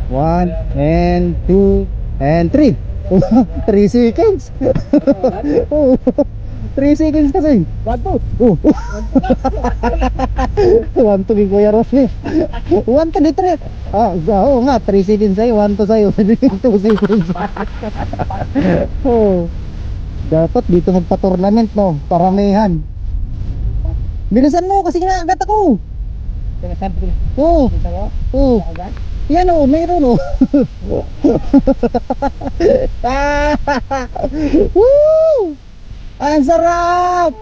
1 and 2 and 3. 3 seconds. Oh, 3 seconds kasi. 1, 2. Oh. 1, 2 kay Kuya Ross eh. 1, 2, 3. Oo nga, 3 seconds sa'yo, 1, 2 sa'yo. 2 seconds. Oh. Dapat dito magpa-tournament, no? Paramihan. Bilisan mo kasi kinakagat ako. Oo. Oo. Yan o, mayroon o. Woo! Ang sarap!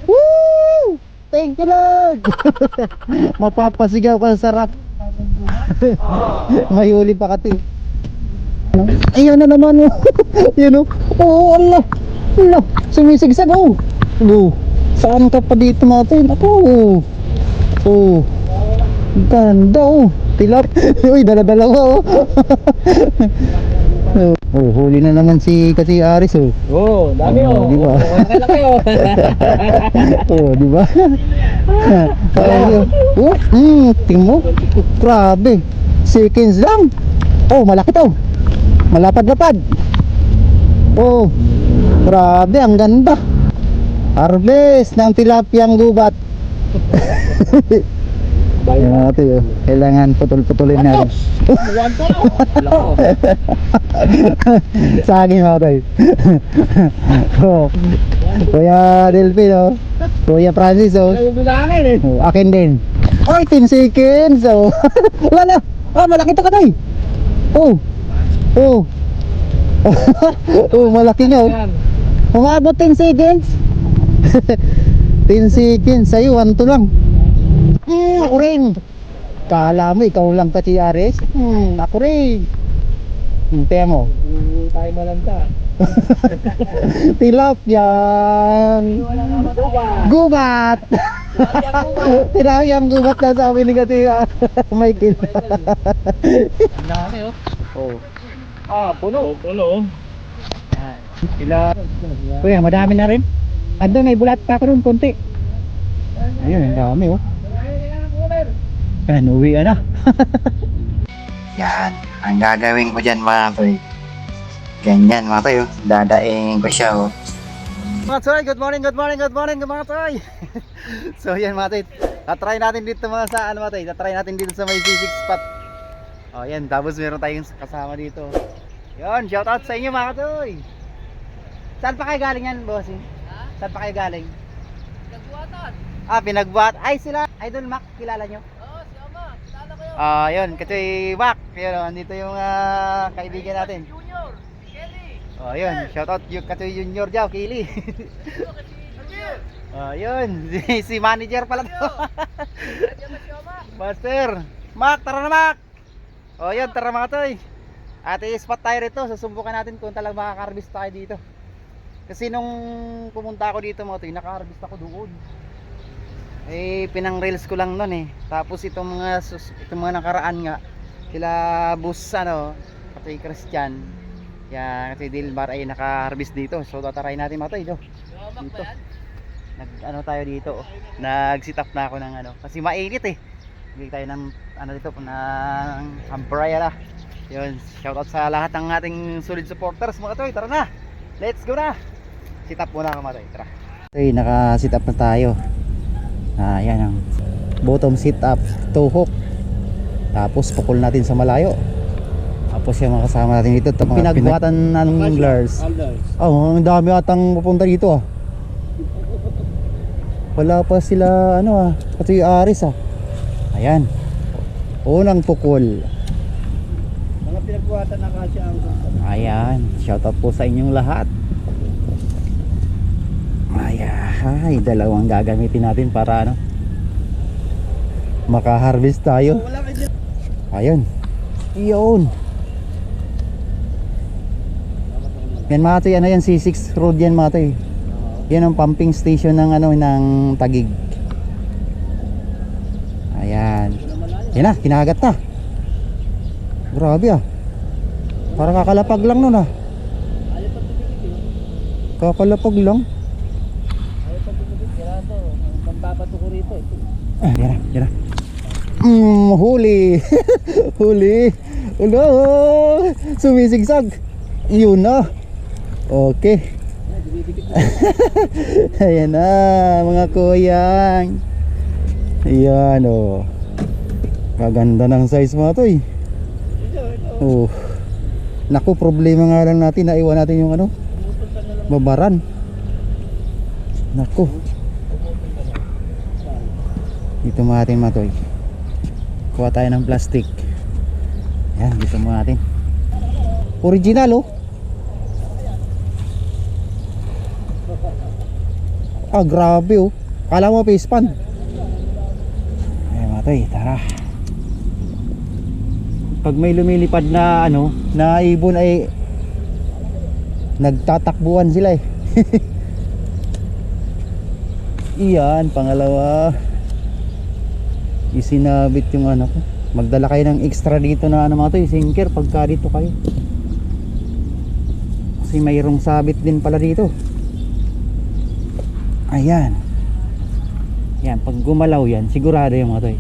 Woo! Thank you, Lord! Mapapasigaw ka sa sarap. May huli pa kati. Ayun na naman o. Yan o. Oo, Allah. Allah. Sumisigsag o. Oo. Saan ka pa dito natin? Ako. Oo. Ganda o. Tilap. Uy, dala-dala ko. Oh, huli na naman si kasi Aris oh. Oh, dami oh. Di ba? Malaki oh. Oh, di ba? Tingnan mo. Grabe. Seconds lang. Oh, malaki to. Malapad-lapad. Oh. Grabe, ang ganda. Harvest ng tilapiyang gubat. Ayan natin yun. Kailangan putol-putulin natin. Sa akin mga tayo. Oh. Kuya Delphine oh. Kuya Francis oh. Akin din. Ay, 10 seconds oh. Wala. Malaki ito ka tayo. Oh. Oh. Oh, malaki nga oh. Umabot 10 seconds. 10 seconds. Sa'yo, 1 to lang. Ako rin. Kala mo ikaw lang kasi Ares. Ako rin. Tiyan mo. Tayo malanta. Tilapiyang gubat. Tilapiyang gubat na sabi ni Kati Michael. Ang dami oh. Oh. Puno. Puno. Ila. Kuya, madami na rin. Andun may bulat pa ako rin konti. Ayun, ang dami oh. Yan, uwi na. Yan, ang gagawin ko dyan mga toy. Ganyan mga toy, dadaing ko siya oh. Mga toy, good morning mga toy. So yan mga toy, tatry natin dito mga sa ano mga toy, tatry natin dito sa may C6 spot. Oh yan, tapos meron tayong kasama dito. Yan, shout out sa inyo mga toy. Saan pa kayo galing yan, bossing? Saan pa kayo galing? Pinagbuhatan. Pinagbuhat. Ay sila, Idol Mac, kilala nyo? Yun, kasi Mac, yun, andito yung kaibigan natin. Junior, Kelly. Yun, shout out yung kasi Junior Jao, Kili. Yun, si manager pala to. Master, Mac, tara na Mac. Yun, tara mga toy. At i-spot tayo rito, susubukan natin kung talagang makaka-harvest tayo dito. Kasi nung pumunta ako dito mga toy, naka-harvest ako doon. Pinang rails ko lang nun Tapos itong mga nakaraan nga sila bus kasi Christian. Kaya kasi Dilbar ay naka-harvest dito. So tatry natin mga toy dito. Tayo dito. Nag-sit up na ako ng kasi mainit Bigay tayo ng dito ng umbrella. Yun, shoutout sa lahat ng ating solid supporters mga toy. Tara na. Let's go na. Sit up muna ako mga toy. Tara. Naka-sit up na tayo. Yan ang bottom sit up, toe hook. Tapos pukul natin sa malayo. Tapos yung mga kasama natin dito, pinagbuhatan ng anglers. Ang dami atang pupunta dito Wala pa sila kasi Aris Ayan. Unang pukul. Mga pinagbuhatan na kasi ang Ayan, shout out po sa inyong lahat. Ay, dalawang gagamitin natin para maka-harvest tayo. Ayun. Iyon. Yan mga toy, yan C6 road yan mga toy. Yan ang pumping station ng ng Tagig. Ayan. Yan na, kinagat na. Grabe Parang kakalapag lang nun Kakalapag lang. Babato ko rito. Yan na. Huli. Huli. Ulo! Sumisigsag. Yun na. Okay. Ayan na mga kuyang. Ayan o. Kaganda ng size mga to eh. Oh. Naku, problema nga lang natin. Naiwan natin yung ano, babaran. Naku. Dito mo natin mga to eh. Kuha tayo ng plastic. Ayan, dito mo natin. Original oh. Ah, grabe oh. Kala mo face pan. Ayan mga toy, tara. Pag may lumilipad na ano, na ibon ay nagtatakbuhan sila eh. Iyan, pangalawa. Isinabit yung ano ko. Magdala kayo ng extra dito na ano mga toy, sinker pagka dito kayo. Kasi mayroong sabit din pala dito. Ayan. Yan, pag gumalaw yan, sigurado yung mga toy.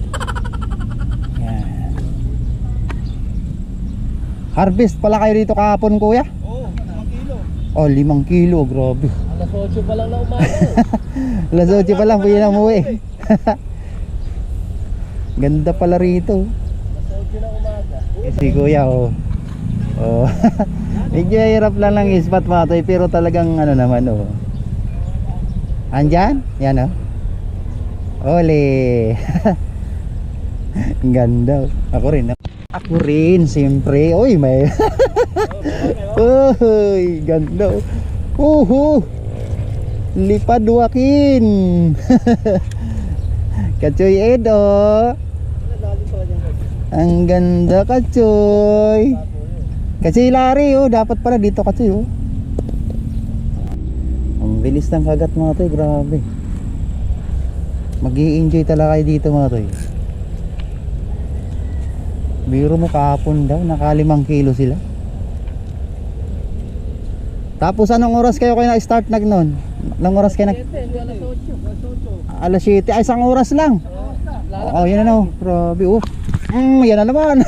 Yan. Harvest pala kayo dito kahapon, kuya? Oo, 5 kilo. Oh, 5 kilo, grabe. Alas 8 pa lang na umaga. Alas 8 pa lang, pwede na umuwi. Ganda pala rito. Alas 8 na umaga. Si kuya, oh. Oh. Medyo hirap lang ng ispat mga toy, pero talagang ano naman, oh. Andyan? Yan oh. Ole. Ang ganda. Ako rin. Ako rin, siyempre. Uy, may. Uy, ganda. Lipad wakin. Kachoy Edo. Ang ganda, Kachoy. Kachoy Larry, oh. Dapat pala dito, Kachoy, oh. Ang bilis ng kagat mga toy, grabe. Mag-i-enjoy talaga kayo dito mga toy. Biro mo kahapon daw, naka 5 kilo sila. Tapos anong oras kayo na-start noon? Anong oras kayo Alas 7, ay isang oras lang. Oo, yan na no, grabe oh. Yan na naman.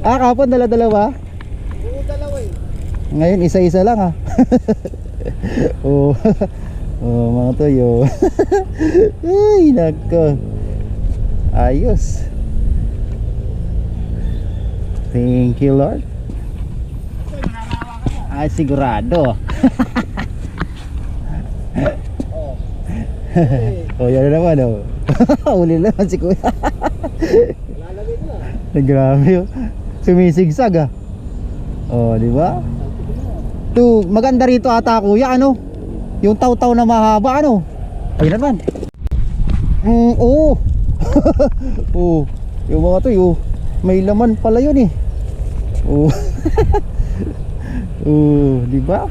Ah, kahapon dala-dalawa? Ngayon isa-isa lang ah. Oh. Oh, mga toyo. Ay, nako. Ayos. Thank you, Lord. Ay, sigurado. Oh, yan na naman oh. Uli naman si kuya. Grabe oh. Sumisigsag ah. Oh, di ba? To, maganda rito ata kuya, ano? Yung taw-taw na mahaba, ano? Ayun naman. Oo. Oh. Yung mga to, oh. May laman pala yun eh. Oh. Oh, di ba?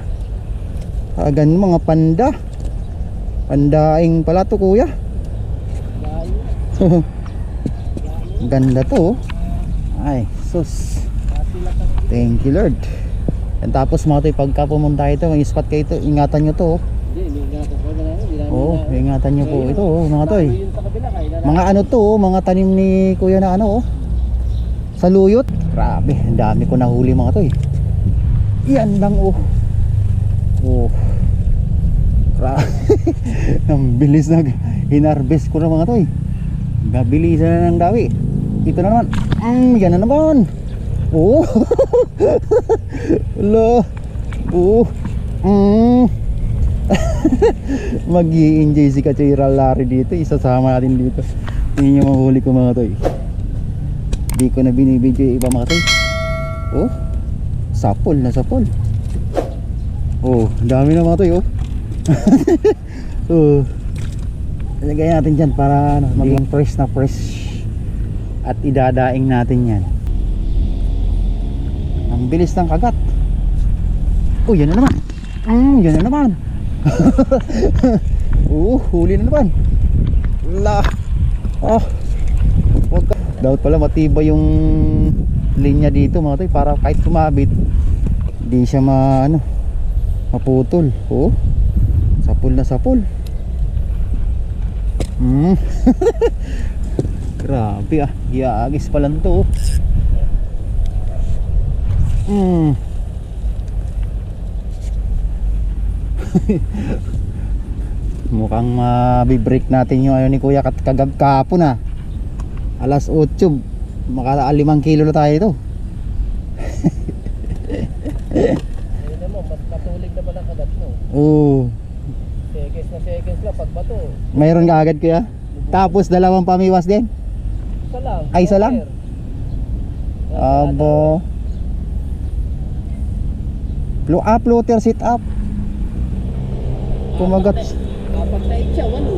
Agan mga panda. Pandaing pala to, kuya. Ganda to, oh. Ay, sus. Thank you, Lord. And tapos mga toy, pagka pumunta ito, may spot kayo ito, ingatan nyo to oh. Oo, ingatan nyo po ito oh, mga toy. Mga ano to oh, mga tanim ni kuya na ano oh, saluyot. Grabe, ang dami ko nahuli mga toy. Yan lang oh. Oh. Grabe. Ang bilis na hinarvest ko na mga toy. Gabilisan na ng dawi. Ito na naman. Yan na naman. Oh. Lo. Oh. Mag-i-enjoy si Kachoy Larry dito. Isasama natin dito. Hindi niyo mahuli ko mga toy. Hindi ko na binibidyo yung iba mga toy. Oh. Sapol na sapol. Oh, dami na mga toy oh. Oh. Ilagay natin dyan para ano, maging fresh na fresh. At idadaing natin yan. Ang bilis ng kagat. Oh, yan na naman. Yan na naman. Huli na naman. La. Oh. Wag ka. Dapat pala matibay yung linya dito mga toy para kahit kumabit hindi siya maputol. Oh. Sapul na sapul. Grabe ah, yagis pa lang to. Mukhang mabibreak natin yung ni Kuya kahapon na. Alas 8, maka 5 kilo na tayo ito. Ayun naman, mas patulig naman ang kagat mo. Oo. Seconds lang, pag bato. Mayroon ka agad Kuya. Tapos 2 pamiwas din. Isa lang. Ay, isa lang? Abo. Floater sit up. Kumagat. Kapag na siya, walo.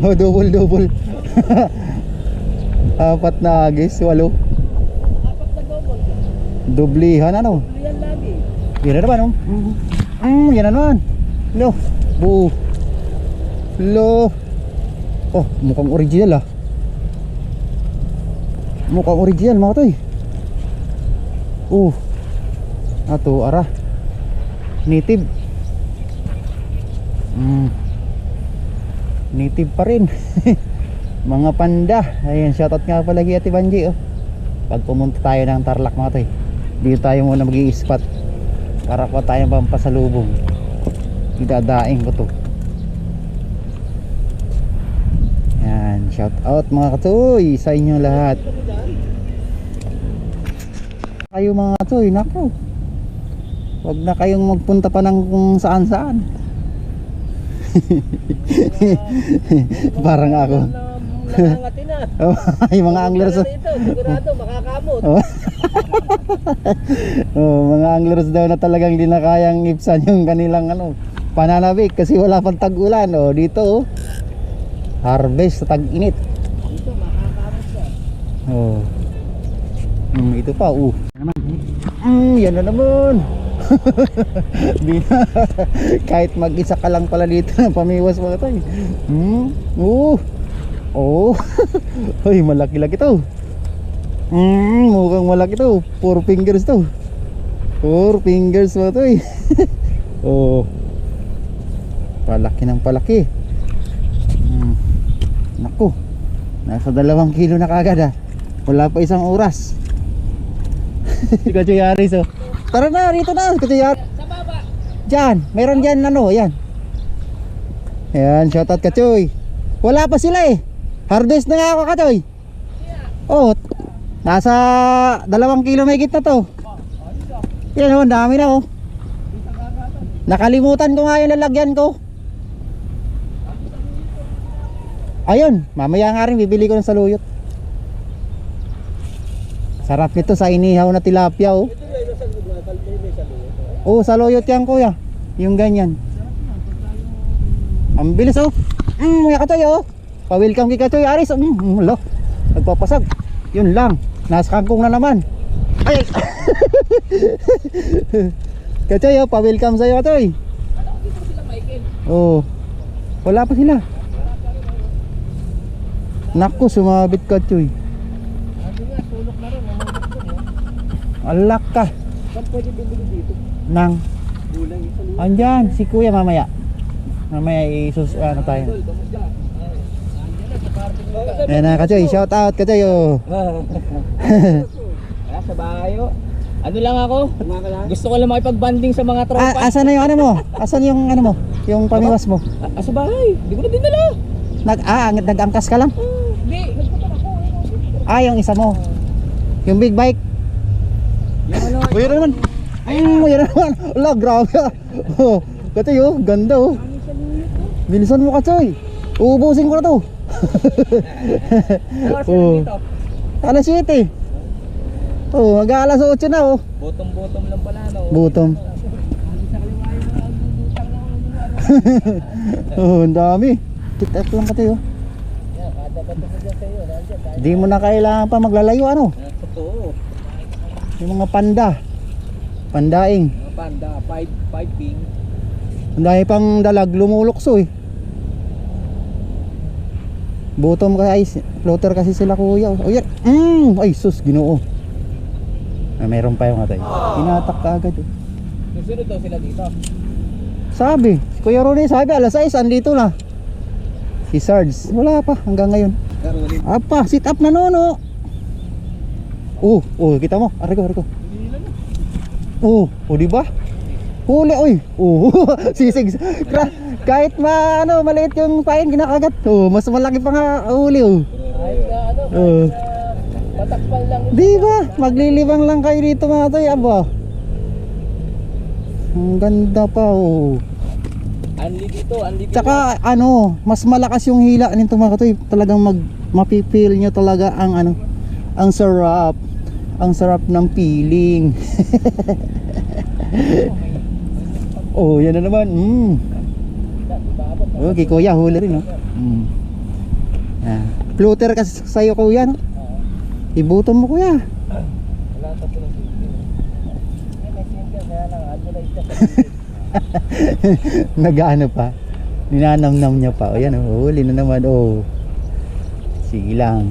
Oh, double. 4 na agis, 8. Kapag na double. Dublihan ano? Yan lagi. Yan na naman yan na naman. Lo. Bu. Lo. Oh, mukhang original ah. Mukhang original mga toy. Ato ara. Native. Native pa rin. Mga panda. Ayan, shoutout nga pala kay Ate Banji Pag pumunta tayo ng Tarlac mga toy, dito tayo muna mag-i-spot para pa tayo pampasalubong. Idadaing ko to. Yan, shoutout mga katoy sa inyo lahat. Kayo mga katoy, nako, wag na kayong magpunta pa ng kung saan saan. Parang ako. Nangangatin na. Yung mga anglers. Ito, sigurado, makakamot. Mga anglers daw na talagang di na kayang ipsan yung kanilang pananabik kasi wala pang tag-ulan. Dito harvest sa tag-init. Dito, makakamot siya. Ito pa, yan na naman. Di na. Kahit mag-isa ka lang pala dito ng pamiwas mga tayo. Hoy, malaki-laki to. Mukhang malaki to. 4 fingers to. 4 fingers mga tayo. Palaki ng palaki. Naku, nasa 2 kilo na kagad wala pa 1 oras. Si Kachoy Aris Tara na, rito na Kachoy Aris. Sa baba. Diyan, meron dyan yan. Ayan, shoutout Kachoy. Wala pa sila harvest na nga ako Kachoy. Nasa 2 kilo may na to. Yan dami na Nakalimutan ko nga yung lalagyan ko. Ayun, mamaya nga rin bibili ko ng saluyot. Sarap nito sa inihaw na tilapia saluyot yan Kuya. Yung ganyan. Ang bilis mga Kachoy Pa-welcome kay Kachoy Aris. Nagpapasag. Yun lang. Nasa kangkong na naman. Ay. Kachoy pa-welcome sa'yo Kachoy. Wala pa sila. Naku, sumabit Kachoy. Sabi nga, sulok na rin. Alak ka. Saan pwede bumili dito? Nang Gulay, saluyot. andyan si Kuya mamaya. Mamaya tayo. Ayan na Kachoy, shout out Kachoy Sa bahay Ano lang ako? Gusto ko lang makipag-banding sa mga tropa. Asan na yung mo? Asan yung mo? Yung pamiwas mo? Sa bahay. Hindi ko na dinala. Nag-angkas ka lang? Hindi. Nagpunta ako. Yung isa mo. Yung big bike. Yung ano. Uy, yun naman. Yun naman. Ala, grabe Kachoy ganda Bilisan mo Kachoy. Uubusin ko na to. Alas 7. Mag-aalas 8 na Bottom lang pala Bottom. Ang dami. Sit up lang Kachoy Kada bato ko dyan sa'yo. Di mo na kailangan pa maglalayo Totoo. Yung mga pandaing. Mga panda. 5 ping. Ang dami pang dalag lumulokso Bottom kasi floater kasi sila Kuya. Yan. Ay sus, Ginoo. Meron pa yung Kachoy. Tinatak ka agad Susunod daw sila dito. Sabi, si Kuya Ronnie sabi alas 6 andito na. Si Sarge, wala pa hanggang ngayon. Apa, sit up na nono. Kita mo. Ariko. Di ba? Huli, oy. Sisig. Kahit maliit yung pain kinakagat. Mas malaki pa nga huli, Kahit na patakpal lang. Di ba? Maglilibang lang kayo dito mga toy, aba. Ang ganda pa, Anli dito. Tsaka mas malakas yung hila nito mga katoy. Talagang mapipil nyo talaga ang ang sarap. Ang sarap ng feeling. Yan na naman. Okay, kuya, huli rin, no? Floater kasi sa'yo, kuya, no? Ibuton mo, kuya. Wala pa po ng Nagaano pa. Ninanamnam niya pa. Yan, huli na naman. Sige lang.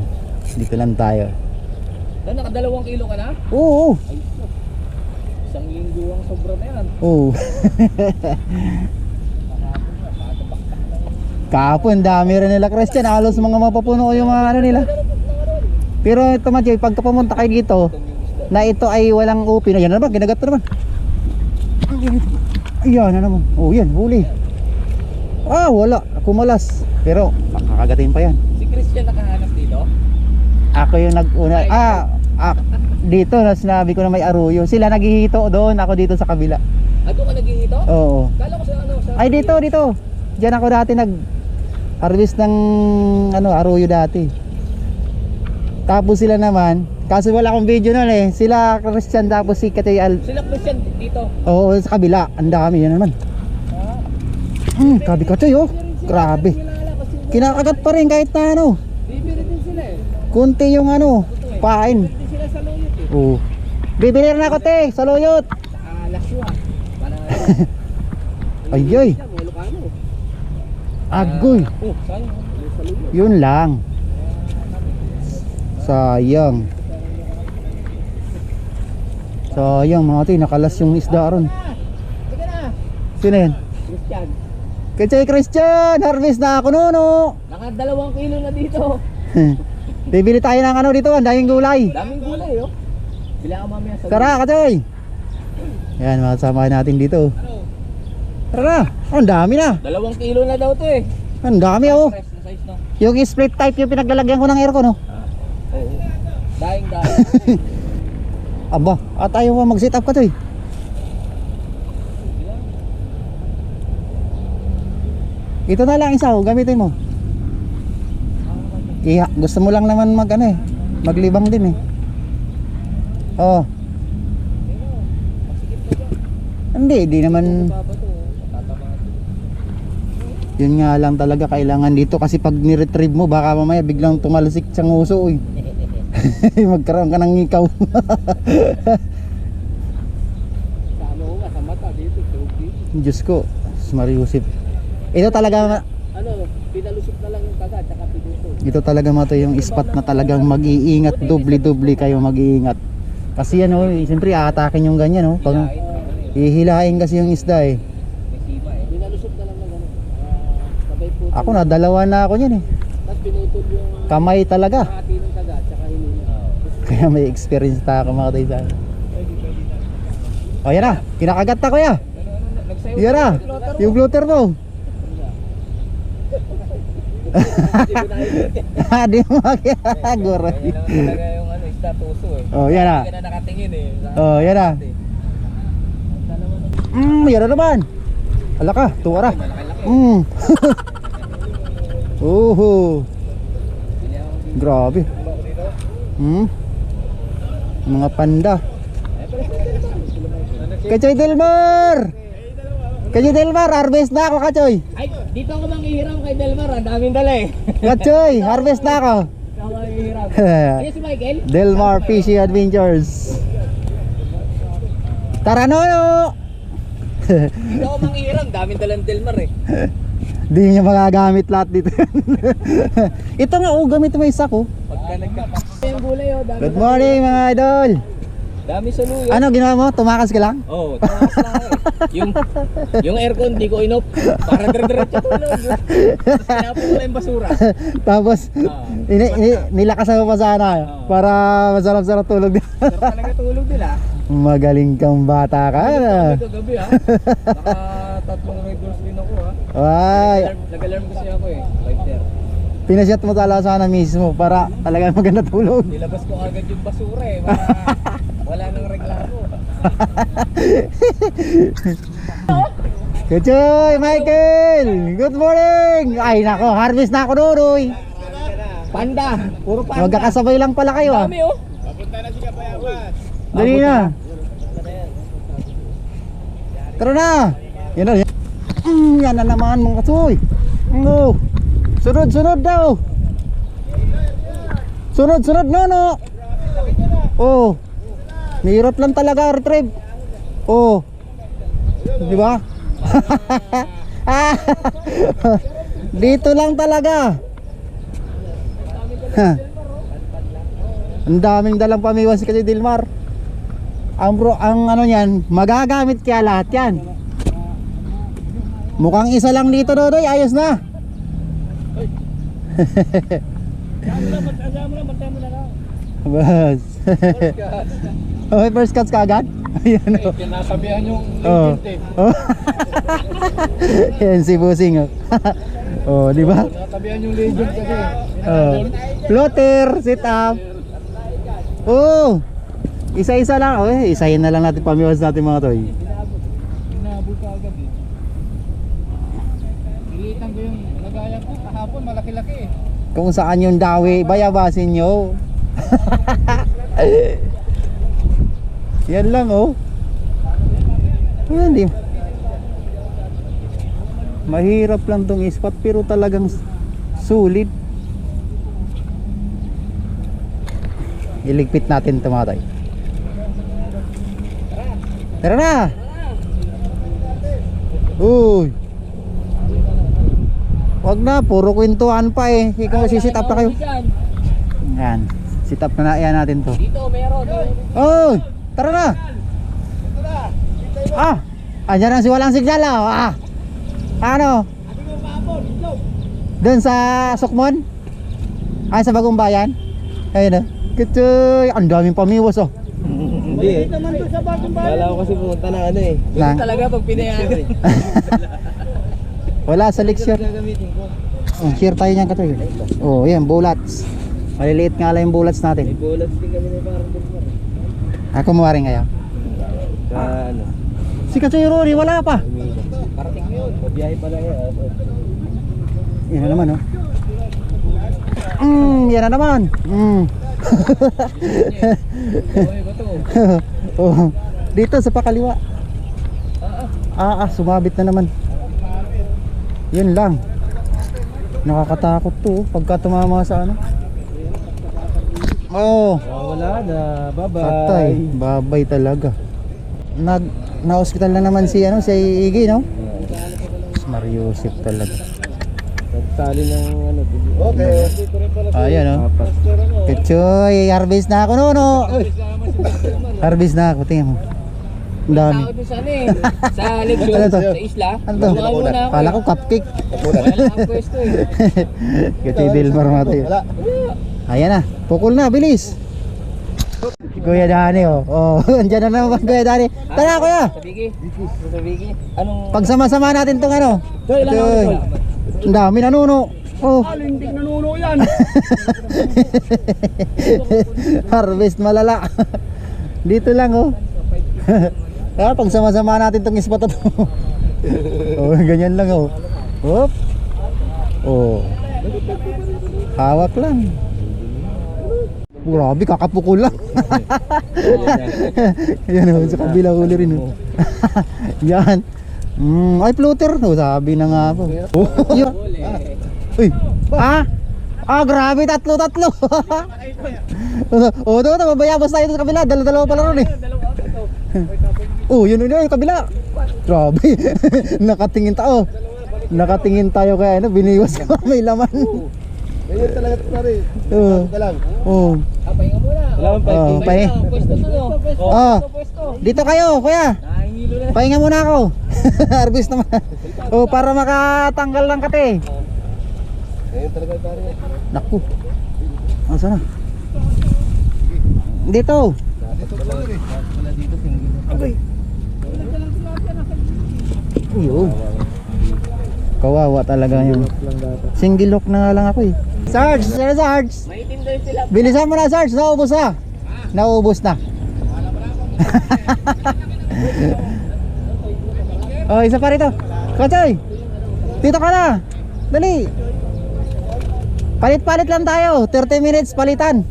Dito lang tayo. Nakadalawang kilo ka na? Oo. Ay, isang linggo ang sobra na yan. Kahapon, dami rin nila Christian. Halos mga mapapuno yung mga nila. Pero ito Matthew, pagka pumunta kayo dito, na ito ay walang upin. Ayan na naman, ginagat na naman. Ayan na naman. Yan, huli. Wala. Kumalas. Pero, makakagatin pa yan. Si Christian nakahanap dito? Ako yung nag-una. Dito na sinabi ko na may aruyo. Sila naghihito doon, ako dito sa kabila. Doon ka naghihito? Oo. Kala ko sa Ay dito. Diyan ako dati nag-harvest ng aruyo dati. Tapos sila naman, kaso wala akong video noon eh. Sila Christian tapos si Katay Sila Christian dito? Oo, sa kabila. Ang dami yan naman. Grabe Katay, grabe. Kinakagat pa rin kahit na Bibili din sila eh. kunti yung pain. Bibili sila sa luyot eh. Bibili rin ako sa luyot. Lasyo para Ayoy. Ilocano. Agoy. Saan? Sa luyot. Yun lang. Sayang mga toy, nakalas yung isda ron. Sige na. Sino yan? Christian. Kachay Christian, harvest na ako nuno. Nakadalawang kilo na dito. Bibili tayo ng dito, ang daming gulay. Daming gulay Bila ka mamaya sa Tara Kachay. Yan, makasamahan natin dito. Tara, ang dami na. 2 kilo na daw to eh. Ang dami Press na size no. Yung split type yung pinaglalagyan ko ng aircon Oo. Daing. Aba, at ayaw mo mag-sit up Kachay. Ito na lang isa, gamitin mo. Gusto mo lang naman maglibang din eh. Hindi naman. Yun nga lang talaga kailangan dito kasi pag ni-retrieve mo baka mamaya biglang tumalsik sa nguso magkaroon ka ng ikaw. Sa mata dito, Diyos ko, Mariusip. Ito talaga pinalusot na lang yung kagat tsaka pinuto. ito talaga yung spot na talagang mag-iingat, dubli kayo mag-iingat. Kasi siyempre aatakin yung ganyan pag hihilain kasi yung isda May siba pinalusot na lang ng sabay po. Ako na dalawa na ako niyan Tapos pinutol yung kamay talaga. hati ng kagat tsaka hinila. Kaya may experience ta ako mga taysa. Yan na, kinakagat na kuya. Yan na, yung floater mo. Di mo makagagoray. Talaga yung isda tuso Yan na. Hindi ka na nakatingin Yan na. Yan na naman. Ala ka, tuwara. Grabe. Mga panda. Kachoy Delmar, harvest na ako Kachoy. Ay, dito ako manghihiram kay Delmar. Ang daming dala Kachoy, harvest na ako. Ako manghihiram. Ayun si Michael. Delmar Fishing Adventures. Tara no. Dito ako manghihiram. Daming dalang Delmar Di niya magagamit lahat dito. Ito nga, gamit mo isa ko. Pagka yung gulay Good morning mga idol. Dami sa luyo. Ano ginawa mo? Tumakas ka lang? Oo, takas na ako eh. Yung aircon, di ko inop. Para dire-diretso tulog. Tapos tinapon ko lang yung basura. Tapos Ah. nilakasan mo pa sana para masarap-sarap tulog. Pero talaga tulog nila. Magaling kang bata ka. Ito gabi ha. Baka 3 Red Doors din ako ha. Ay, Nag-alarm kasi ako eh. 5:30. pinasyat mo tala sana mismo para talaga maganda tulog. Nilabas ko agad yung basura eh. Para wala nang reklamo. Kuchoy, Michael! Good morning! Ay nako, harvest na ako Nunoy. Panda! Puro panda. Magkakasabay lang pala kayo ah. Dami oh. Dali na. Tara na. Yan na. Yan na naman mga katoy. Oh. Sunod daw. Sunod no. Oh. Mahirap lang talaga retrieve. Oh. Di ba? Dito lang talaga. Ang daming dalang pamiwas kasi Dilmar. Ang ano niyan, magagamit kaya lahat yan. Mukhang isa lang dito Dodoy, ayos na. Bas. Okay, first cuts ka agad? Ayan o. Kinasabihan yung Oh. Oh. Yan si Busing. Oh, di ba? Kinasabihan yung legend kasi. Oh. Floater, sit up. Oh. Isa-isa lang. Okay, isahin na lang natin pamiwas natin mga toy. Inabot ka agad eh. Ilitan ko yung lagaya ko. Kahapon malaki-laki eh. Kung saan yung dawi, bayabasin nyo. Yan lang oh. Hindi. Mahirap lang tong spot pero talagang sulit. Iligpit natin ito mga toy. Tara na. Uy. Wag na, puro kwentuhan pa eh. Ikaw sit up na kayo. Yan. Sit up na yan natin to. Dito meron. Oy, tara na. Andyan ang si walang signal ah. Ano? Doon sa Sukmon? Ay, sa Bagong Bayan? Ayun Kutsoy, ang daming pamiwas oh. Hindi. Wala ko kasi pumunta na ano eh. Lang. Talaga pag pinayagan. Wala sa lecture. Gagamitin ko. Oh, share tayo niyan katoy. Oh, yan bullets. Maliliit nga lang yung bullets May natin. bullets din kami na parang Dilmar. Ako muwaring kayo. Ano? Si Katoy Rory wala pa. Parating ko yun. Mabiyahe pala yan. Yan na naman oh. Yan na naman. Uy, bato. Oh, dito sa pakaliwa. Sumabit na naman. Yun lang. Nakakatakot to pagka tumama sa ano. Oh, Wala na. patay. Babay talaga. Na-hospital na naman si ano, si Iggy, no? Mariusip talaga. Nagtali ng ano. Okay. Ayan, no? Kachoy, harvest na ako, no? Harvest na ako, tingnan mo. Ang dami. Takot mo sa ano eh. Sa leksyon, Ano to? sa isla. Ano to? Bukaw muna ako. Kala ko cupcake. Wala ang pwesto eh. Kachoy Dilmar mga tayo. Ayan na, pukul na, bilis. Kuya Dani, oh. Andyan na naman Kuya Dani. Tara, Kuya. Sa Biggie. Anong... Pagsama-sama natin tong ano. Toy, ilang Toy. Ang dami nanuno. Oh. hindi nanuno yan. Harvest malala. Dito lang oh. Kaya pagsama-sama natin tong spot na to. Oh, ganyan lang oh. Hop. Oh. Hawak lang. Grabe, kakapukul lang. Yan oh, sa kabilang huli rin oh. Yan. Ay floater no, sabi na nga po. Oh, yun. Uy. Grabe, tatlo. Oh, ito, mabayabas tayo sa kabila. Dalawa pala ron eh. Oh, yun yung kabila. Grabe. Nakatingin tayo kaya ano, biniwas ko may laman. Ayun talaga pare. Oh. Oh. Pahinga muna. Wala Oh, pahinga. Pwesto to no. Oh, dito kayo, kuya. Nahingilo na. Pahinga muna ako. Harvest naman. Oh, para makatanggal ng kate. Ayun talaga pare. Naku. Asa na? Dito. Wala dito single. Ayun. Kawawa talaga yung single lock na nga lang ako eh. Sarge, Sir Sarge. Maitim daw sila. Bilisan mo na Sarge, naubos na. Naubos na. Oh, isa pa rito. Kochoy. Dito ka na. Dali. Palit-palit lang tayo. 30 minutes palitan.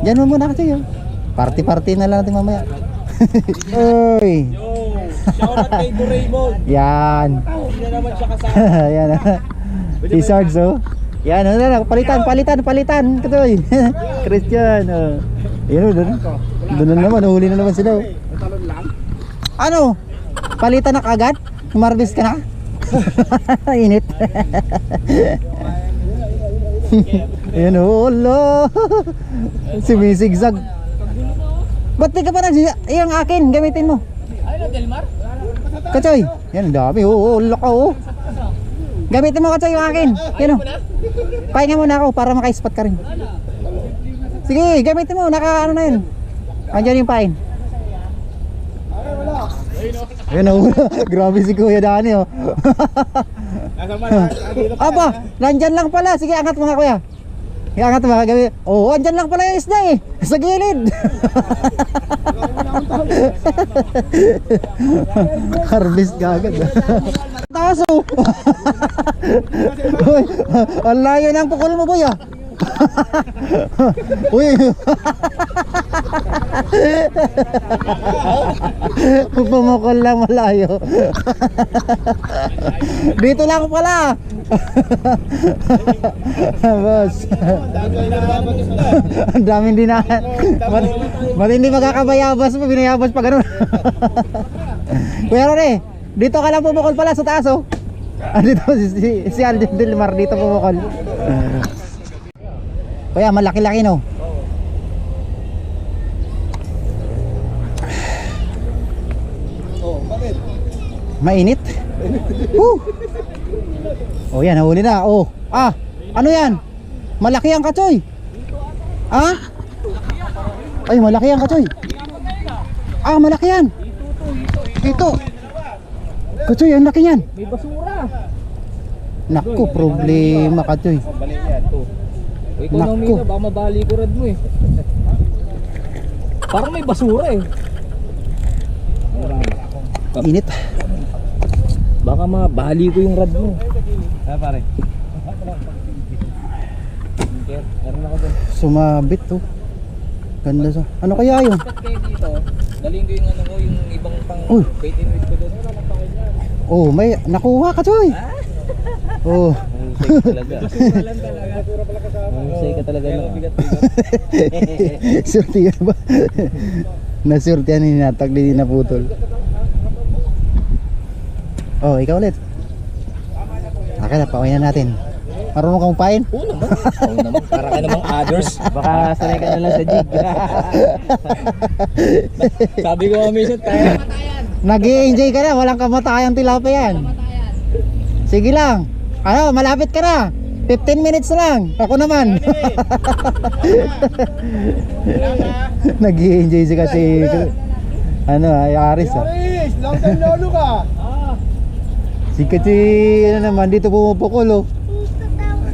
Diyan mo muna kasi yun. Party-party na lang natin mamaya. Oy. Yo, shoutout kay Doraemon. Yan. Hindi na naman siya kasama. Yan. Si Sarge oh. Yan, ano na, palitan. Katoy. Christian. Oh. Yan oh, doon na naman, huli na naman sila. Oh. Ano? Palitan na kagad? Marbis ka na? Init. Ayan oh, Allah. Sumisigzag. Ba't di ka pa yung akin, gamitin mo. Ayun, Delmar. Kachoy, yan ang dami, oh, laka oh. Gamitin mo Kachoy yung akin. Yan oh. Pahinga muna ako para maka-spot ka rin. Sige, gamitin mo, ano na yun. Andiyan yung pain. Ayun oh, grabe si Kuya Dani oh. Aba, nandyan lang pala. Sige, angat mo nga Kuya. Angat mo nga, gawin. Oh, andyan lang pala yung isda eh. Sa gilid. Harvest gagad. Taso. Uy, ang layo ng pukul mo boy ah. Uy. Pumukol lang malayo. Dito lang pala. Boss. Ang daming dinaan. Ba't hindi magkakabayabas pa, binayabas pa ganun. Pero dito ka lang pumukol pala sa taas oh. Dito si Alden Delmar dito pumukol. Kaya malaki-laki no. Mainit. Oh yan, nahuli na. Oh. Ah, ano yan? Malaki ang Kachoy. Ah? Ay, malaki ang Kachoy. Ah, malaki yan. Ito. Kachoy, ang laki yan. May basura. Naku, problema Kachoy. Balik yan to. O ikaw na Naku. umina, baka mabali ko rad mo eh. Parang may basura eh. Init. Baka mabali ko yung rad mo. Pare. Meron ako dun. Sumabit to. Ganda sa. Ano kaya yun? Cut kayo dito. Daling ko yung ano ko, yung ibang pang Uy. bait and wait ko dun. Oh, may nakuha Kachoy. Oh. Ang talaga. Ang ka talaga na. Surti ka ba? Nasurtihan ni Natak, di naputol. Oh, ikaw ulit. Okay na, pauwi na natin. Marunong kang pain? Oo naman. Oo naman. Para ka namang others. Baka sanay ka na lang sa jig. Sabi ko nga minsan tayo. Nag-i-enjoy ka na, walang kamatayang tilapia yan. Sige lang. Ano, malapit ka na. 15 minutes lang. Ako naman. Nag-i-enjoy si kasi ano, ay Aris ah. Long time lolo ka. Si kasi ano naman dito pumupukol oh.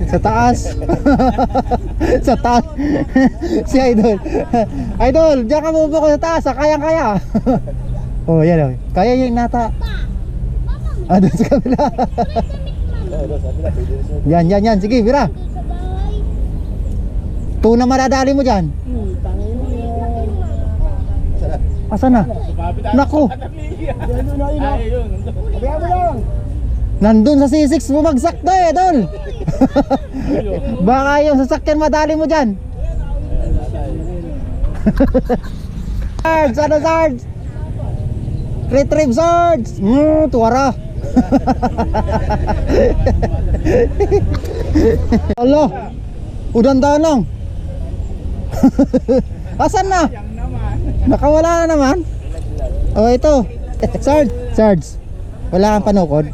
Sa taas. Sa taas. Si Idol. Idol, diyan ka pumupukol sa taas, ah. Kayang-kaya. Oh, yan oh. Kaya yung nata. Ah, doon sa kabila. Yan. Sige, bira. Tuna madadali mo dyan. Asan na? Naku. Nandun sa C6 bumagsak to eh, Dol. Baka yung sasakyan madali mo dyan. Sarge, ano Sarge? Retrieve Sarge. Tuwara. Allah. Udanda lang. Asan na? Nakawala na naman. Oh, ito. Sarge. Wala kang panukod?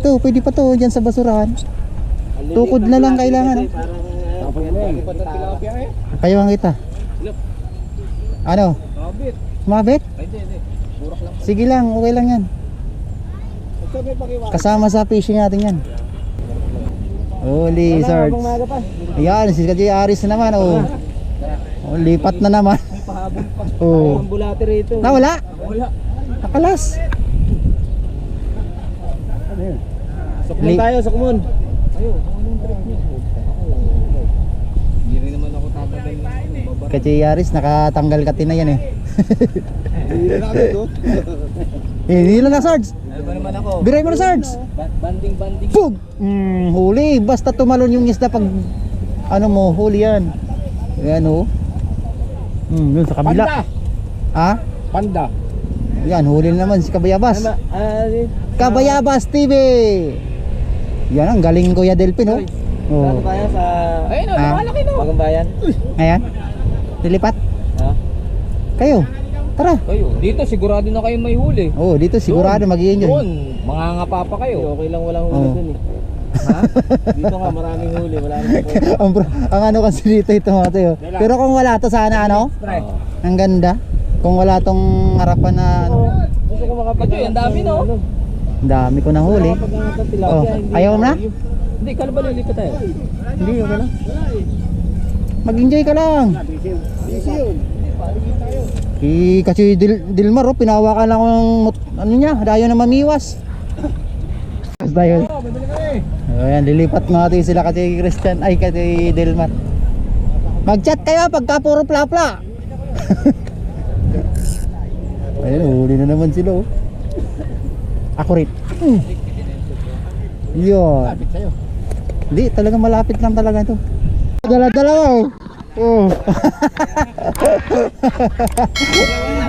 Ito, pwede pa to dyan sa basurahan. Tukod na lang kailangan. Payawang kita. Ano? Mabit? Sige lang, okay lang yan. Kasama sa fishing natin yan. Holy Sarge. Ayan, si Kajay Aris na naman. Oh. Lipat na naman. Oh. Nawala? Nakalas. Sukmon tayo, sukmon. Anong trip niya? Hindi rin naman ako tatagal na baba. Kajay Aris, nakatanggal ka na yan eh. Hindi lang na Sarge. Ano ba naman ako? Biray mo na Sarge. Banding. Pug! Huli. Basta tumalon yung isda pag ano mo, huli yan. Yan oh. Yun sa kabila. Ha? Panda. Yan, huli na naman si Kabayabas. Kabayabas TV. Yan ang galing Kuya Delpin oh. Saan tayo sa... Ayun o, lumalaki no. Bagong bayan. Ayan. Lilipat. Ha? Kayo. Tara. Kayo, dito sigurado na kayo may huli. Oh, dito sigurado mag-i-enjoy. Doon, mangangapa pa kayo. Okay lang walang huli dun eh. Ha? Dito nga maraming huli, wala nang huli. ang ano kasi dito ito mga tayo. Pero kung wala to sana ano? Ang ganda. Kung wala tong harapan na ano. Gusto ko makapag... Ang dami no? Ang dami ko nahuli. Oh, ayaw na? Hindi, kala ba lilipat tayo? Hindi, okay lang. Mag-enjoy ka lang. Kasi Dilmar oh, pinawakan lang ng ano niya, dayo na mamiwas. Basta yun. Ayan, lilipat natin sila kasi Christian, ay kasi Dilmar. Mag-chat kayo pagka puro pla-pla. Ayun, huli na naman sila oh. Ako rin. Yun. Hindi, talagang malapit lang talaga ito. Dala-dala oh. Oh.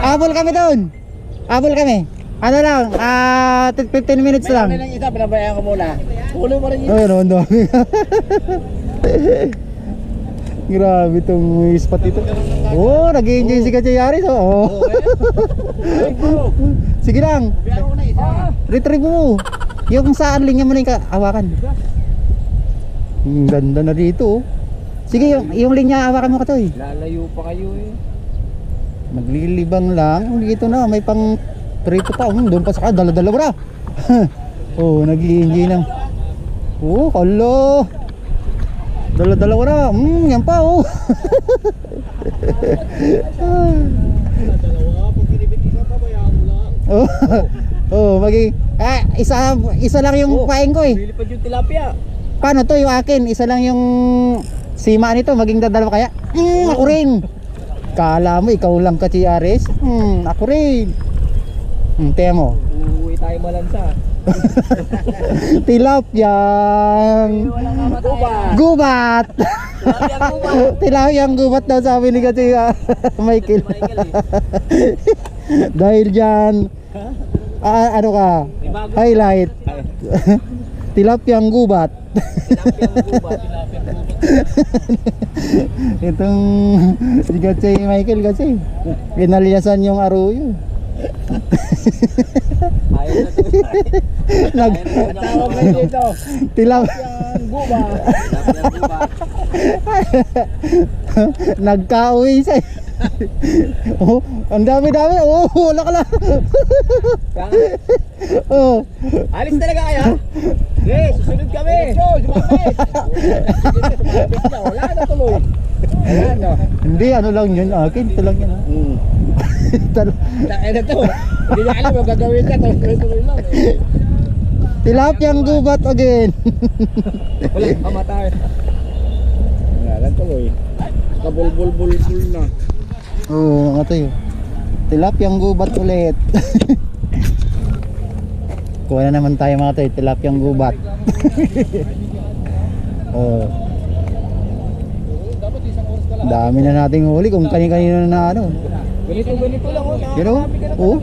Abol kami doon. Abol kami. Ano lang, 15 minutes lang. May isa, pinabayaan ko muna. Huli mo rin yun. Ayun, ang dami. Grabe itong spot dito. Oh, nag-i-enjoy si Kajay Aris oh. Sige lang. Retrieve mo. Yung saan linya mo na yung hawakan. Ang ganda na dito oh. Sige, yung linya hawakan mo ka to eh. Lalayo pa kayo eh. Maglilibang lang. Dito na, may pang trito pa. Doon pa sa dala-dala mo na. Oh, nag-i-enjoy ng. Oh, kalo. Dala-dala mo na. Yan pa oh. Oh, oh, isa lang yung paing ko eh. Lilipad yung tilapia. Paano to yung akin? Isa lang yung sima nito, maging dadalawa kaya? Ako rin. Kala mo ikaw lang kasi Aris? Ako rin. Tiyan mo. Uuwi tayo malansa. Tilapyang gubat. Tilapyang gubat daw sabi ni kasi Michael. Dahil dyan ano ka? Highlight. Tilapyang gubat. Itong si Gatse Michael kasi pinaliyasan yung aruyo. Nagkauwi siya. Oh, ang dami-dami. Oh, wala ka lang. Oh. Alis talaga kayo? Okay, susunod kami. Wala na tuloy. Wala na. Hindi, ano lang yun. Akin, ito lang yun. Ano to? Hindi na alam yung gagawin ka. Tuloy lang. Tilapyang gubat again. Wala, kamatay. Wala lang tuloy. Kabulbul-bulbul na. Oo, mga tayo. Tilapyang gubat ulit. Kuha na naman tayo mga tayo, tilapyang gubat. Oh. Dami na nating huli kung kani-kanino na ano. Ganito lang oh. You know? Oh.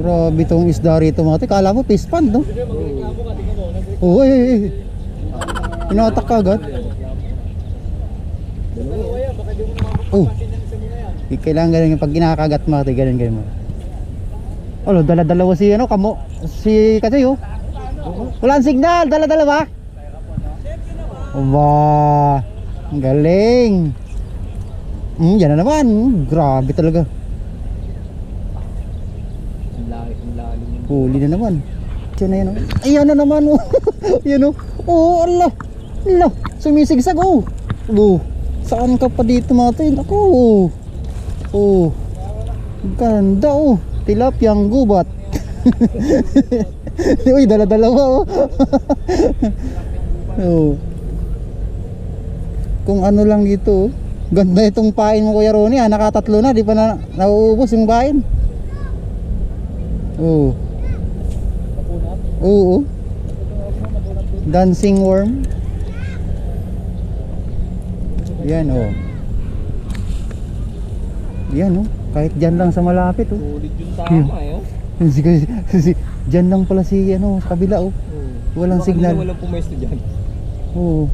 Grabe tong isda rito mga tayo. Kala mo fish pond, no? Oo, Pinatak ka agad. Oh. Kailangan ganun yung pag kinakagat mo, ganun mo. Oh, dala-dalawa si ano, kamo. Si Katoy oh. Walang signal, dala-dala ba? Aba, ang galing. Yan na naman. Grabe talaga. Ang lalim yung Huli na naman. Yan na yan oh. Ayan na naman oh. Yan oh. Oh, Allah. Allah. Sumisigsag oh. Oh. Saan ka pa dito mga tayo? Ako. Oh. Ganda oh. Tilapyang gubat. Uy, dala-dalawa oh. Oh. Kung ano lang dito oh. Ganda itong pain mo Kuya Ronnie ah. Nakatatlo na, di pa na nauubos yung pain. Oh. Oo. Dancing worm. Yan oh. Yan oh. Kahit dyan lang sa malapit oh. sulit yung tama eh. Oh. Dyan lang pala si ano sa kabila oh. Walang Baka signal. Walang pumesto dyan. Oo.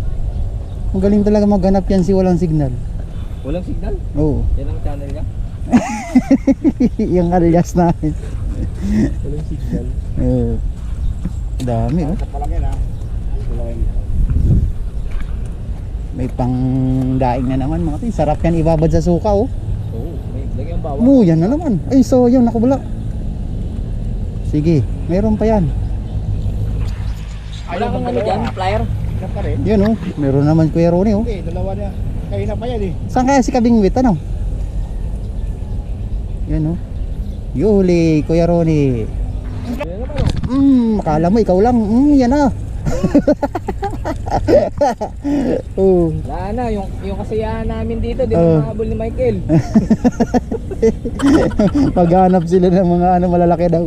Ang galing talaga maghanap yan si walang signal. Walang signal? Oo. Yan ang channel ka? Yung alias namin. Walang signal. Oo. Dami oh. May pang daing na naman mga tayo. Sarap yan ibabad sa suka oh. Oo, may lagyan bawang. Mo yan na naman. Ay so yun nakabula. Sige, meron pa yan. Wala kang ano dyan, flyer? Yan oh. Meron naman Kuya Ronnie oh. Dalawa na. Kayo na pa yan eh. Saan kaya si Kabingwit ano? Yan oh. Yuli Kuya Ronnie. Yan naman oh. Akala mo ikaw lang. Yan na. Oh. Wala na, yung kasiyahan namin dito, di Oo. na mahabol ni Michael. Maghanap sila ng mga ano malalaki daw.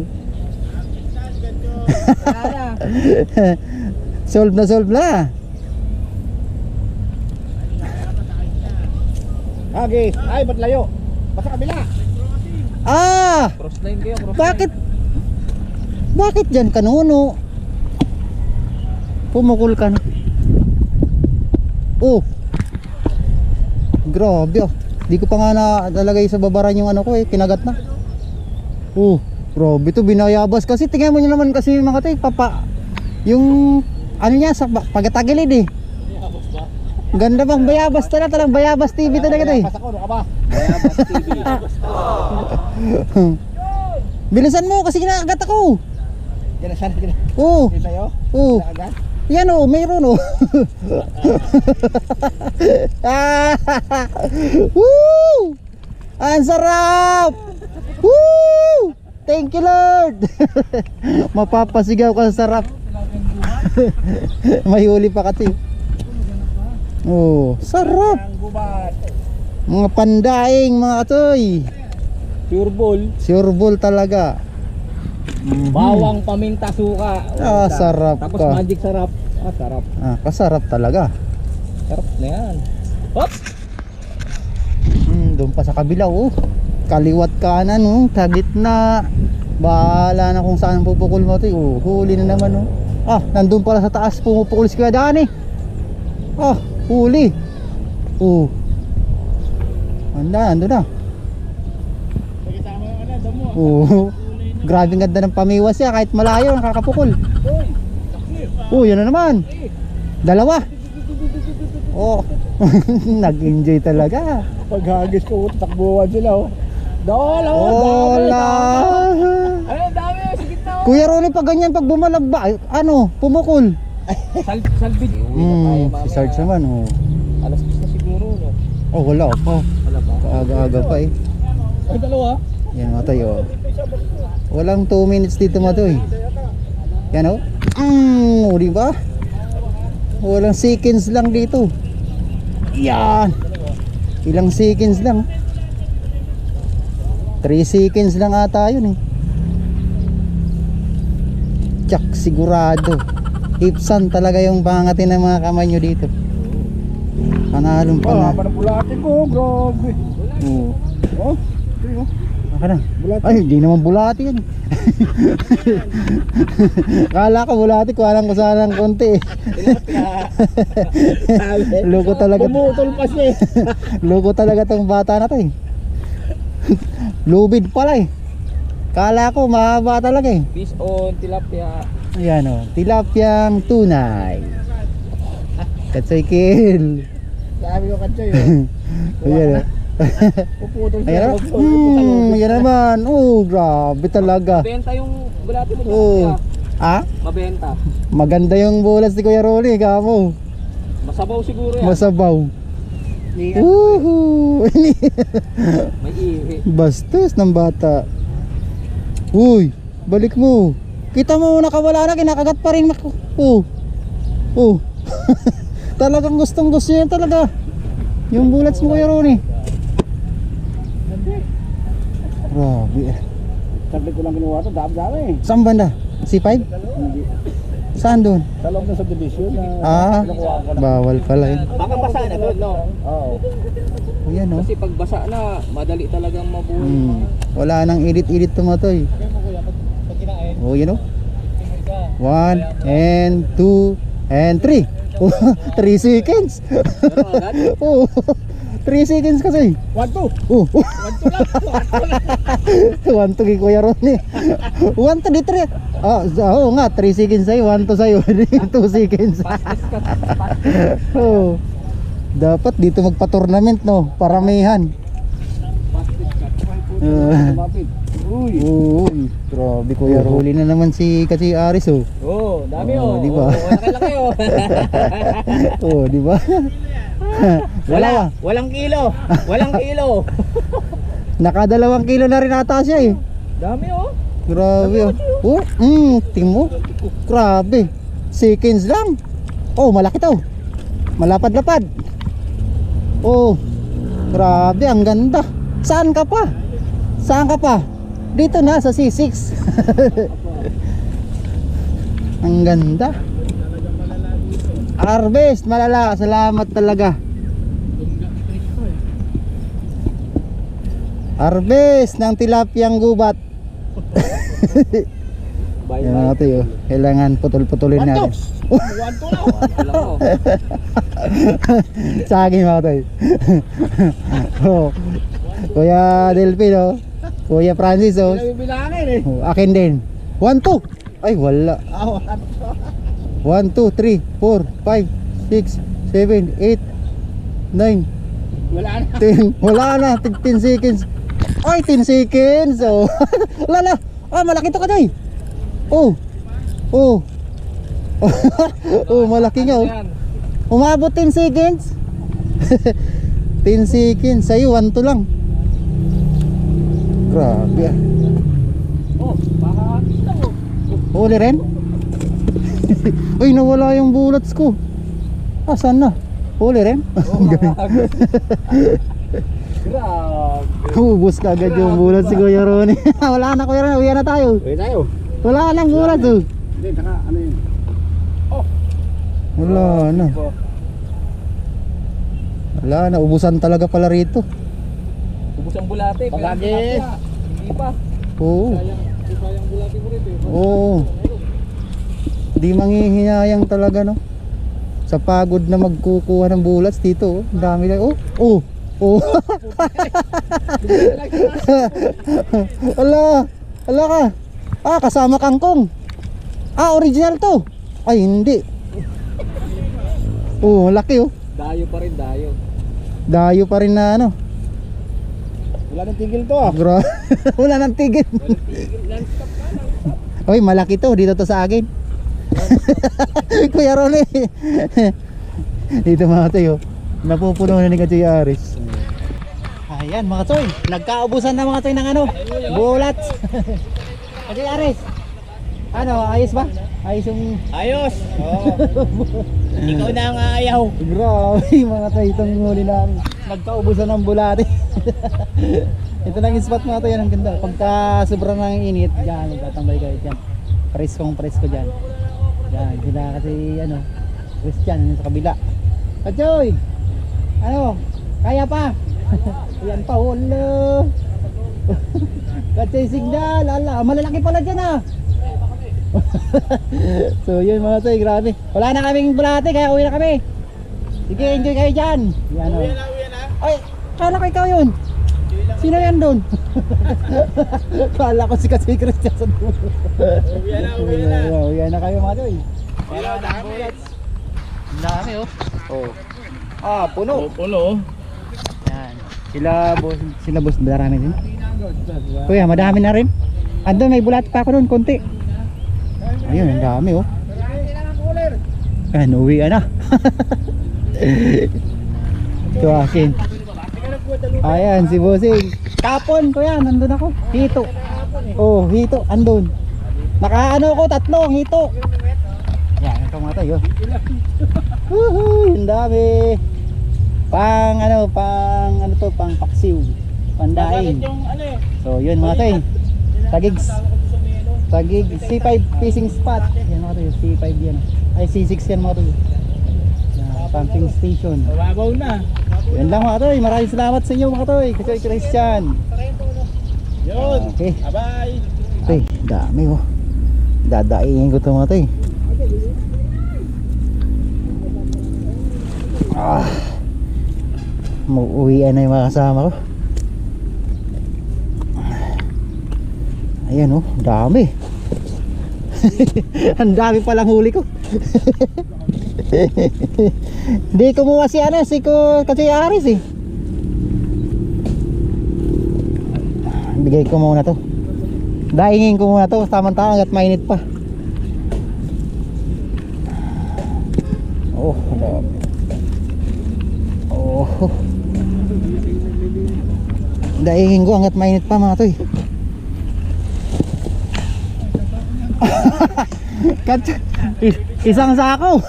Wala na. Solve na. Okay. Ay, ba't layo? Basta kabila. Ah! Crossline kayo, crossline. Bakit dyan kanuno? Pumukul ka na. Oh. Grabe oh. Di ko pa nga nalagay sa babaran yung ano ko eh. Kinagat na. Oh. Grabe to. Binayabas kasi. Tingnan mo nyo naman kasi mga tayo. Yung ano niya sa pagkatagilid eh. Ganda bang bayabas talaga. Talang bayabas TV talaga to eh. Basta ko, ano ka ba? Bayabas TV. Bilisan mo kasi kinakagat ako. Yan na sana. Kita Oh. tayo. Oh. Agad. Yan oh, mayroon oh. Woo! Ang sarap! Woo! Thank you Lord! Mapapasigaw ka sa sarap. May huli pa kasi. Oh, sarap! Ang gubat. Mga pandaing mga katoy. Pure ball. Sure ball talaga. Bawang, paminta, suka. Ah, sarap Tapos ka. magic sarap. Ah, sarap. Ah, kasarap talaga. Sarap na yan. Hop! Doon pa sa kabila oh. Kaliwat kanan oh, sa gitna. Bahala na kung saan pupukul mo 'to. Oh, huli na naman oh. Ah, nandun pala sa taas pumupukul si Kuya Dani. Ah, huli. Oh. Anda, andun na. Pagkita mo yung ano, damo. Oh. Grabe ang ganda ng pamiwas niya kahit malayo nakakapukul. Oh, yan na naman. Dalawa. Oh. Nag-enjoy talaga. Paghagis ko, takbuhan sila oh. Dala! Hola. Ano, dami. Sige na. Kuya Ronnie pag ganyan pag bumalagba, ano, pumukul. Salbid. Si Sarge naman oh. Alas 10 na siguro, no? Oh, wala pa. Wala pa. Aga-aga pa eh. Ay, dalawa. Yan mga tayo. Walang 2 minutes dito mga to eh. Yan oh. Di ba? Walang seconds lang dito. Yan. Ilang seconds lang. 3 seconds lang ata yun eh. Tsak sigurado. Ipsan talaga yung pangatin ng mga kamay nyo dito. Panalong Ah, panalo. parang pulatin ko, grabe. Oo. Oh, ito yun. Aka na. Bulati. Ay, hindi naman bulati yan. Kala ko bulati, kuhalang ko sana ng konti. Loko talaga. Pumutol pa siya eh. Loko talaga tong bata na to eh. Lubid pala eh. Kala ko mahaba talaga eh. Fish on tilapia. Ayan o, tilapyang tunay. Katsoy kill. Sabi ko kancho yun. Ayan o. Puputol Ayan siya. o. Ayan naman. Oh, grabe talaga. Mabenta yung bulati mo Oh. tilapia. Ah? Mabenta. Maganda yung bulas ni Kuya Rolly, kamo. Masabaw siguro yan. Masabaw. Ni- Woohoo! May ihi. Bastos ng bata. Uy, balik mo. Kita mo nakawala na, kinakagat pa rin. Oh. Oh. Talagang gustong gusto yan talaga. Yung bulats mo Kuya Rolly. Grabe. Sabi ko lang kinuha to, dami eh. Saan banda? C5? Hindi. Saan doon? Sa loob ng subdivision na Ah, kinukuha ko lang. bawal pala yun. Baka basa na doon, no? Oo. O yan o. Kasi pag basa na, madali talagang mabuhay. Wala nang edit-edit tumatoy. O yan o. 1 and 2 and 3. 3 seconds. Pero agad, Oh, 3 seconds kasi. 1-2. Oh, 1-2 lang. 1 to kay Kuya Ronnie. 1 to di 3. Ah, oo nga, 3 seconds sa'yo, 1 to sa'yo. 2 seconds. Oh. Dapat dito magpa-tournament no, paramihan. Lumapit. Uy. Uy, grabe Kuya Rolly na naman si kasi Aris oh. oh, dami Oh, oh. di ba? Oh, wala kayo. Oh, di ba? Wala ba? Walang kilo. Walang kilo. Nakadalawang kilo na rin ata siya eh. Dami oh. Grabe oh. Oh, tingin mo. Grabe. Seconds lang. Oh, malaki to. Malapad-lapad. Oh. Grabe, ang ganda. Saan ka pa? Saan ka pa? Dito na sa C6. Ang ganda. Harvest, malala. Salamat talaga. Harvest ng tilapyang gubat. Bye Yan bye. mga tayo. Kailangan putol-putulin natin. 1-2 lang. Alam mo. Sa akin mga tayo. Oh. Kuya Delpino. Kuya Francis oh. Bilangin eh. Oh, akin din. 1, 2. Ay wala. 1, 2, 3, 4, 5, 6, 7, 8, 9, Wala na. 10. Wala na. 10 seconds. Ay, 10 seconds. Oh. Wala na. Ah, malaki to kadoy. Oh. Oh. Oh, malaki nga oh. Yan. Umabot 10 seconds. 10 seconds. Sa'yo, 1 to lang. Grabe ah. Oh, baka kita mo. Huli rin? Uy, nawala yung bullets ko. Asan na? Huli rin? Grabe. Ubus ka agad yung bullets si Kuya Ronnie. Wala na Kuya Ronnie, uwi na tayo. Uy tayo. Wala nang bullets oh. Hindi, saka ano yun. Wala na. Wala na, ubusan talaga pala rito. Ubus ang bulate. pero Pagkagis. tilapia, Hindi pa. Oo. Sayang bulate mo rin eh. Oo. Di manghihinayang talaga no. Sa pagod na magkukuha ng bullets dito, oh. Ang dami lang. Oh. Oh. Oh. Ala. Ala ka. Ah, kasama kangkong. Ah, original to. Ay, hindi. Oh, laki oh. Dayo pa rin, dayo. Dayo pa rin na ano. Wala nang tigil to ah. Wala nang tigil. Tigil, non-stop ka lang. Oy, malaki to. Dito to sa akin. Kuya Ronnie. Dito mga tayo. Napupuno na ni Kachoy Aris. Ayan mga Choy. Nagkaubusan na mga Choy ng ano. Bulat. Kachoy Aris. Ano, ayos ba? Ayos yung... Ayos! Oo. Ikaw na ang ayaw. Grabe mga Choy. Itong huli lang. Nagkaubusan ng bulati. Ito lang yung spot mga Choy. Ang ganda. Pagka sobrang nang init, dyan. Tatambay kayo dyan. Presko dyan. Yan, sila kasi ano, Christian yung sa kabila. Kachoy! Ano? Kaya pa? Yan pa, wala. Katay signal. Ala, malalaki pala dyan ah. So yun mga toy, grabe. Wala na kaming bulate kaya uwi na kami. Sige, enjoy kayo dyan. Yan o. Ay, kala ko ikaw yun. Sino yan doon? Kala ko si Kasi Christian sa dulo. Uwi na kayo mga toy. Ang dami oh. Oh. Ah, puno. Puno. Yan. Sila boss, marami din. Kuya, madami na rin. Andun, may bulat pa ako doon, konti. Ayun, ang dami oh. Ayan, uwi na. Ito akin. Ayan, si Bossing. Kapon, kuya, nandun ako. Hito. Oh, hito, andun. Nakaano ko, 3 hito. Yan, ito mga tayo. Woohoo, ang dami. Pang paksiw. Pandaing. So, yun mga tayo. Tagig C5 fishing spot. Yan mga tayo, C5 yan. Ay, C6 yan mga tayo. Pumping station. Mababaw na. Yan lang mga tayo. Maraming salamat sa inyo mga tayo. Kasi Christian. Yun. Okay. Bye-bye. Ay, dami oh. Dadaingin ko ito mga tayo. Mauuwian na yung mga kasama ko. Ayan oh, dami. Ang dami palang huli ko. Hindi kumuha si kasi Aris eh. Bigay ko muna to. Daingin ko muna to, tamang-tama hanggat mainit pa. Oh, dami. Oh. Daingin ko hanggat mainit pa mga toy. Isang sako.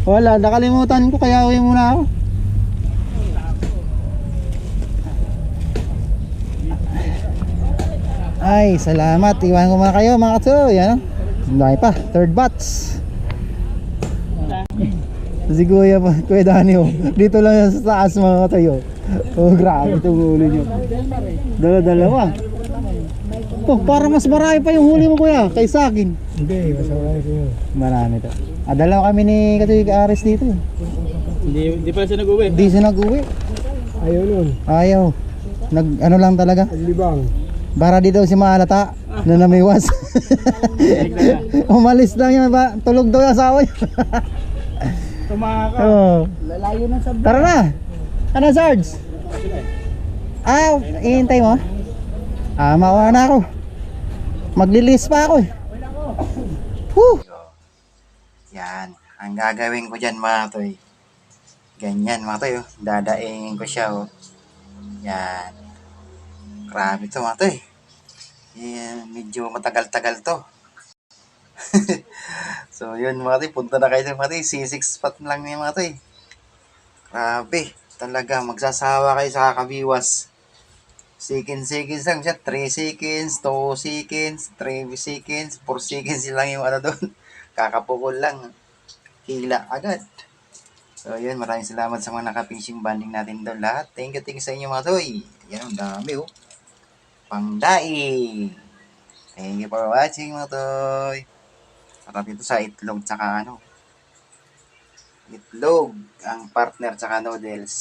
Wala, nakalimutan ko kaya uwi muna ako. Ay, salamat. Iwan ko muna kayo mga katsoy. Yan. Dahil pa, 3rd batch. Si Kuya Dani oh. Dito lang yan sa taas mga katayo. Oh, grabe itong huli nyo. Dala-dalawa. Oh, parang mas marami pa yung huli mo kuya kaysa akin. Hindi, mas marami sa'yo. Marami to. Dalawa kami ni Katoy Aris dito. Hindi pala siya nag-uwi. Hindi siya nag-uwi. Ayaw nun. Ayaw. Ano lang talaga. Libang. Bara dito si Malata na namiwas. Umalis lang yan ba? Tulog daw yung asawa niya. Tumaka. Oh. Lalayo na sa... Tara na. Ano Sarge? Ihintay mo? Mawa na ako. Maglilis pa ako eh. Woo! Yan. Ang gagawin ko dyan mga toy. Ganyan mga toy. Oh. Dadaingin ko siya. Oh. Yan. Grabe to mga toy. Yan. Medyo matagal-tagal to. So yun mga toy. Punta na kayo mga toy. C6 spot lang yung mga toy. Grabe. Talaga. Magsasawa kayo sa kakabiwas. Seconds lang siya. 3 seconds, 2 seconds, 3 seconds, 4 seconds lang yung ano doon. Kakapukol lang. Hila agad. So yun, maraming salamat sa mga naka-fishing banding natin doon lahat. Thank you sa inyo mga toy. Yan, ang dami oh. Pangdaing. Thank you for watching mga toy. Sarap ito sa itlog tsaka itlog ang partner tsaka noodles.